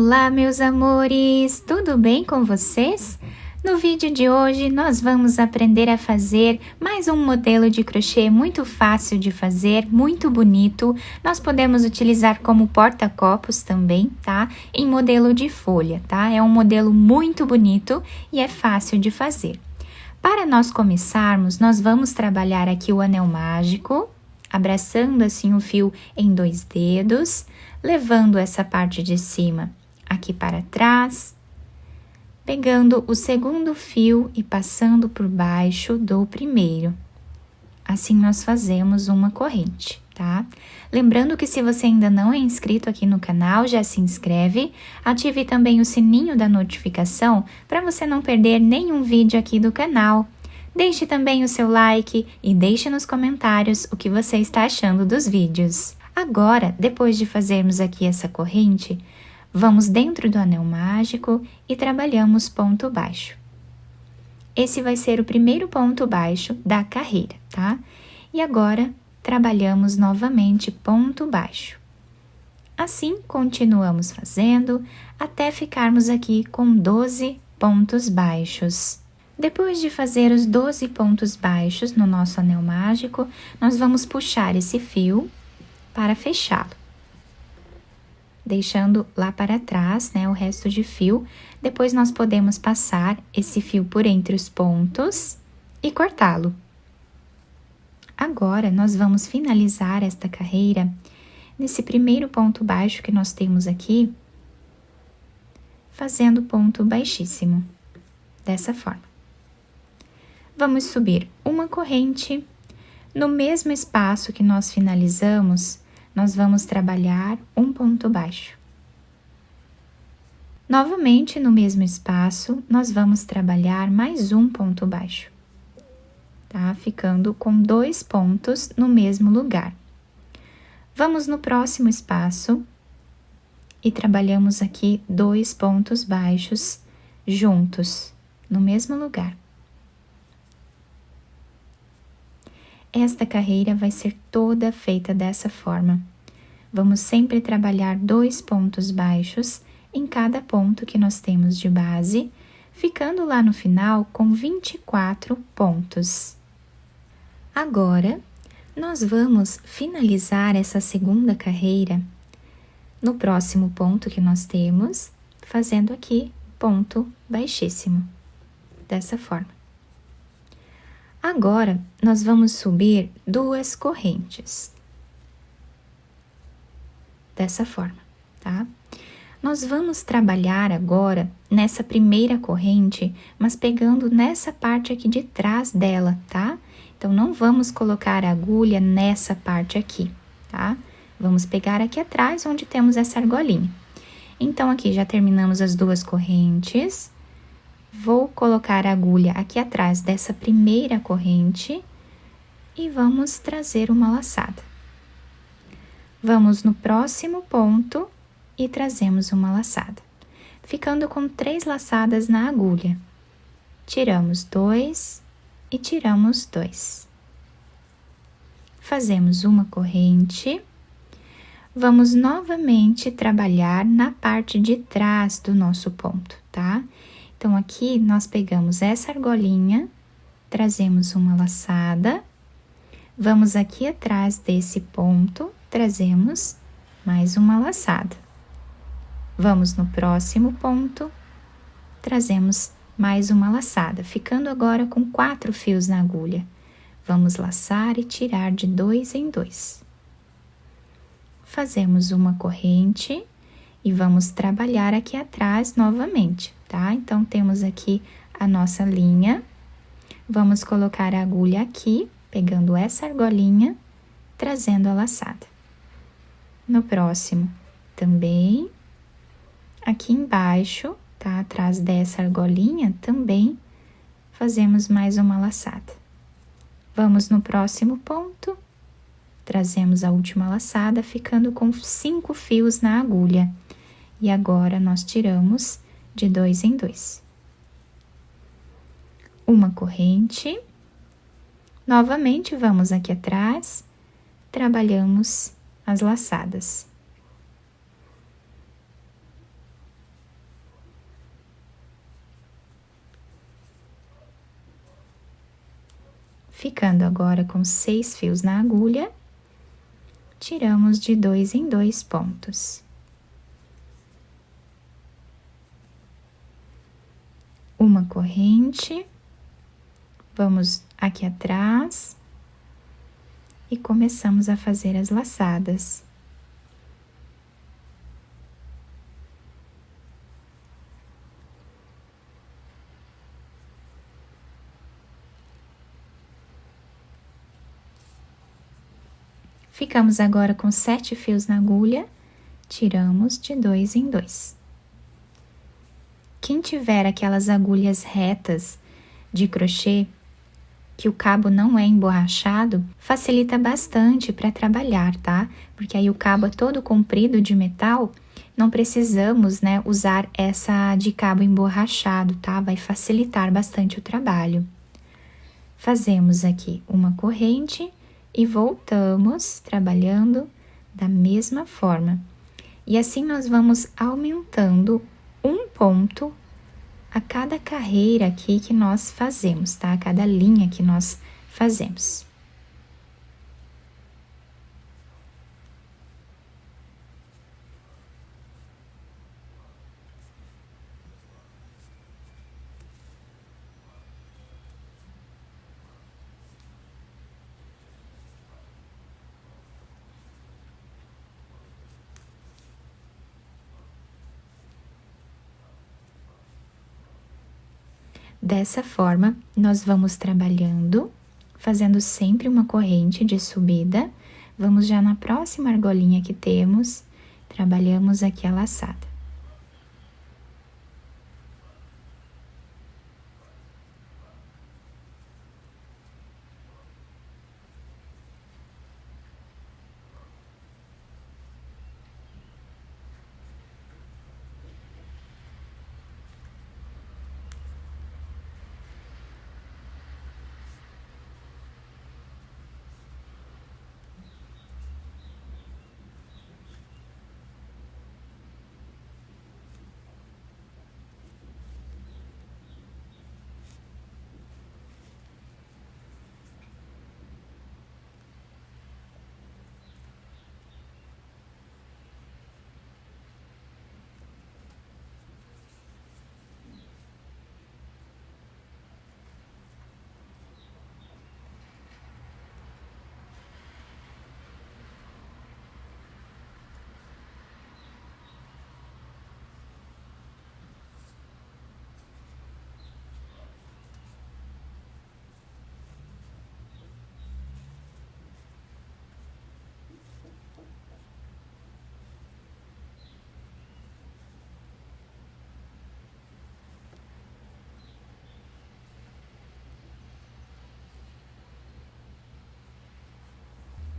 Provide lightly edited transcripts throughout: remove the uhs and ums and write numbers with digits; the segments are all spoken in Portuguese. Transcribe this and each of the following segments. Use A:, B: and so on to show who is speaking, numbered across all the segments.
A: Olá, meus amores! Tudo bem com vocês? No vídeo de hoje, nós vamos aprender a fazer mais um modelo de crochê muito fácil de fazer, muito bonito. Nós podemos utilizar como porta-copos também, tá? Em modelo de folha, tá? É um modelo muito bonito e é fácil de fazer. Para nós começarmos, nós vamos trabalhar aqui o anel mágico, abraçando assim o fio em 2 dedos, levando essa parte de cima aqui para trás, pegando o segundo fio e passando por baixo do primeiro. Assim nós fazemos uma corrente, tá? Lembrando que se você ainda não é inscrito aqui no canal, já se inscreve, ative também o sininho da notificação para você não perder nenhum vídeo aqui do canal. Deixe também o seu like e deixe nos comentários o que você está achando dos vídeos. Agora, depois de fazermos aqui essa corrente, vamos dentro do anel mágico e trabalhamos ponto baixo. Esse vai ser o primeiro ponto baixo da carreira, tá? E agora, trabalhamos novamente ponto baixo. Assim, continuamos fazendo até ficarmos aqui com 12 pontos baixos. Depois de fazer os 12 pontos baixos no nosso anel mágico, nós vamos puxar esse fio para fechá-lo, deixando lá para trás, né, o resto de fio. Depois nós podemos passar esse fio por entre os pontos e cortá-lo. Agora, nós vamos finalizar esta carreira nesse primeiro ponto baixo que nós temos aqui, fazendo ponto baixíssimo, dessa forma. Vamos subir uma corrente. No mesmo espaço que nós finalizamos, nós vamos trabalhar um ponto baixo. Novamente, no mesmo espaço, nós vamos trabalhar mais um ponto baixo, tá? Ficando com 2 pontos no mesmo lugar. Vamos no próximo espaço e trabalhamos aqui 2 pontos baixos juntos, no mesmo lugar. Esta carreira vai ser toda feita dessa forma. Vamos sempre trabalhar 2 pontos baixos em cada ponto que nós temos de base, ficando lá no final com 24 pontos. Agora, nós vamos finalizar essa segunda carreira no próximo ponto que nós temos, fazendo aqui ponto baixíssimo, dessa forma. Agora, nós vamos subir 2 correntes, dessa forma, tá? Nós vamos trabalhar agora nessa primeira corrente, mas pegando nessa parte aqui de trás dela, tá? Então, não vamos colocar a agulha nessa parte aqui, tá? Vamos pegar aqui atrás, onde temos essa argolinha. Então, aqui já terminamos as 2 correntes. Vou colocar a agulha aqui atrás dessa primeira corrente e vamos trazer uma laçada. Vamos no próximo ponto e trazemos uma laçada, ficando com 3 laçadas na agulha. Tiramos 2 e tiramos 2. Fazemos uma corrente. Vamos novamente trabalhar na parte de trás do nosso ponto, tá? Então, aqui, nós pegamos essa argolinha, trazemos uma laçada, vamos aqui atrás desse ponto, trazemos mais uma laçada. Vamos no próximo ponto, trazemos mais uma laçada, ficando agora com 4 fios na agulha. Vamos laçar e tirar de 2 em 2. Fazemos uma corrente e vamos trabalhar aqui atrás novamente, tá? Então, temos aqui a nossa linha. Vamos colocar a agulha aqui, pegando essa argolinha, trazendo a laçada. No próximo, também, aqui embaixo, tá? Atrás dessa argolinha, também, fazemos mais uma laçada. Vamos no próximo ponto, trazemos a última laçada, ficando com 5 fios na agulha. E agora, nós tiramos de 2 em 2. Uma corrente. Novamente, vamos aqui atrás, trabalhamos as laçadas. Ficando agora com 6 fios na agulha, tiramos de 2 em 2 pontos. Uma corrente, vamos aqui atrás e começamos a fazer as laçadas. Ficamos agora com 7 fios na agulha, tiramos de 2 em 2. Quem tiver aquelas agulhas retas de crochê, que o cabo não é emborrachado, facilita bastante para trabalhar, tá? Porque aí o cabo é todo comprido de metal, não precisamos, né, usar essa de cabo emborrachado, tá? Vai facilitar bastante o trabalho. Fazemos aqui uma corrente e voltamos trabalhando da mesma forma. E assim nós vamos aumentando um ponto a cada carreira aqui que nós fazemos, tá? A cada linha que nós fazemos. Dessa forma, nós vamos trabalhando, fazendo sempre uma corrente de subida. Vamos já na próxima argolinha que temos, trabalhamos aqui a laçada.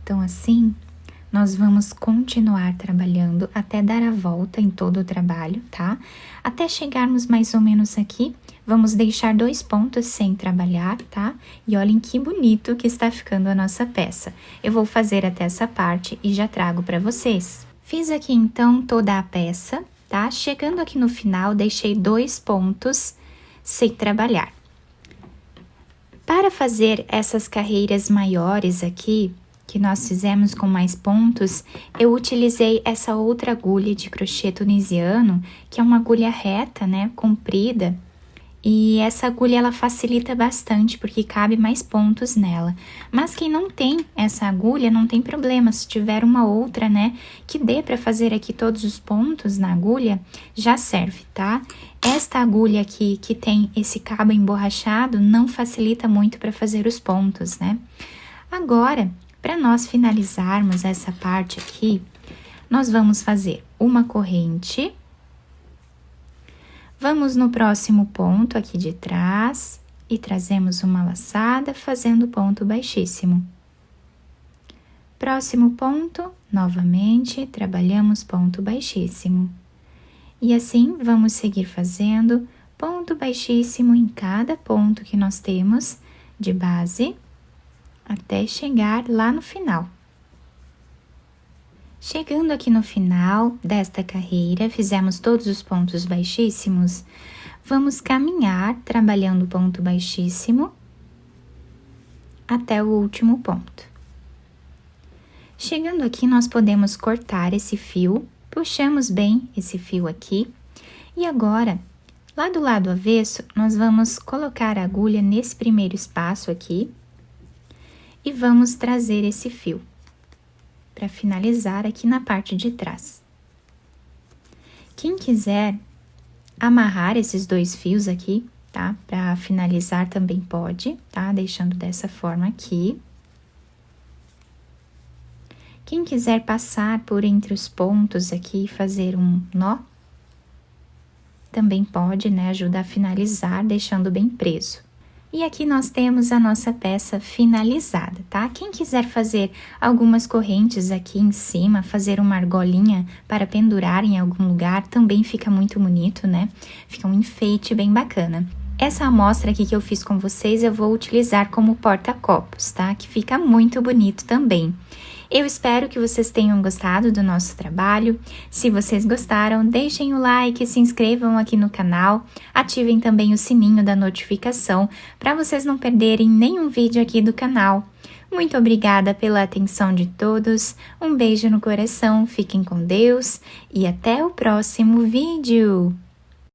A: Então, assim, nós vamos continuar trabalhando até dar a volta em todo o trabalho, tá? Até chegarmos mais ou menos aqui, vamos deixar 2 pontos sem trabalhar, tá? E olhem que bonito que está ficando a nossa peça. Eu vou fazer até essa parte e já trago para vocês. Fiz aqui, então, toda a peça, tá? Chegando aqui no final, deixei 2 pontos sem trabalhar. Para fazer essas carreiras maiores aqui, que nós fizemos com mais pontos, eu utilizei essa outra agulha de crochê tunisiano, que é uma agulha reta, né, comprida, e essa agulha ela facilita bastante, porque cabe mais pontos nela. Mas quem não tem essa agulha, não tem problema, se tiver uma outra, né, que dê para fazer aqui todos os pontos na agulha, já serve, tá? Esta agulha aqui, que tem esse cabo emborrachado, não facilita muito para fazer os pontos, né? Agora, para nós finalizarmos essa parte aqui, nós vamos fazer uma corrente. Vamos no próximo ponto aqui de trás e trazemos uma laçada fazendo ponto baixíssimo. Próximo ponto, novamente, trabalhamos ponto baixíssimo. E assim, vamos seguir fazendo ponto baixíssimo em cada ponto que nós temos de base, até chegar lá no final. Chegando aqui no final desta carreira, fizemos todos os pontos baixíssimos, vamos caminhar trabalhando o ponto baixíssimo, até o último ponto. Chegando aqui, nós podemos cortar esse fio, puxamos bem esse fio aqui, e agora, lá do lado avesso, nós vamos colocar a agulha nesse primeiro espaço aqui, e vamos trazer esse fio, para finalizar aqui na parte de trás. Quem quiser amarrar esses 2 fios aqui, tá? Para finalizar também pode, tá? Deixando dessa forma aqui. Quem quiser passar por entre os pontos aqui e fazer um nó, também pode, né? Ajuda a finalizar, deixando bem preso. E aqui nós temos a nossa peça finalizada, tá? Quem quiser fazer algumas correntes aqui em cima, fazer uma argolinha para pendurar em algum lugar, também fica muito bonito, né? Fica um enfeite bem bacana. Essa amostra aqui que eu fiz com vocês, eu vou utilizar como porta-copos, tá? Que fica muito bonito também. Eu espero que vocês tenham gostado do nosso trabalho. Se vocês gostaram, deixem o like, se inscrevam aqui no canal, ativem também o sininho da notificação para vocês não perderem nenhum vídeo aqui do canal. Muito obrigada pela atenção de todos, um beijo no coração, fiquem com Deus e até o próximo vídeo!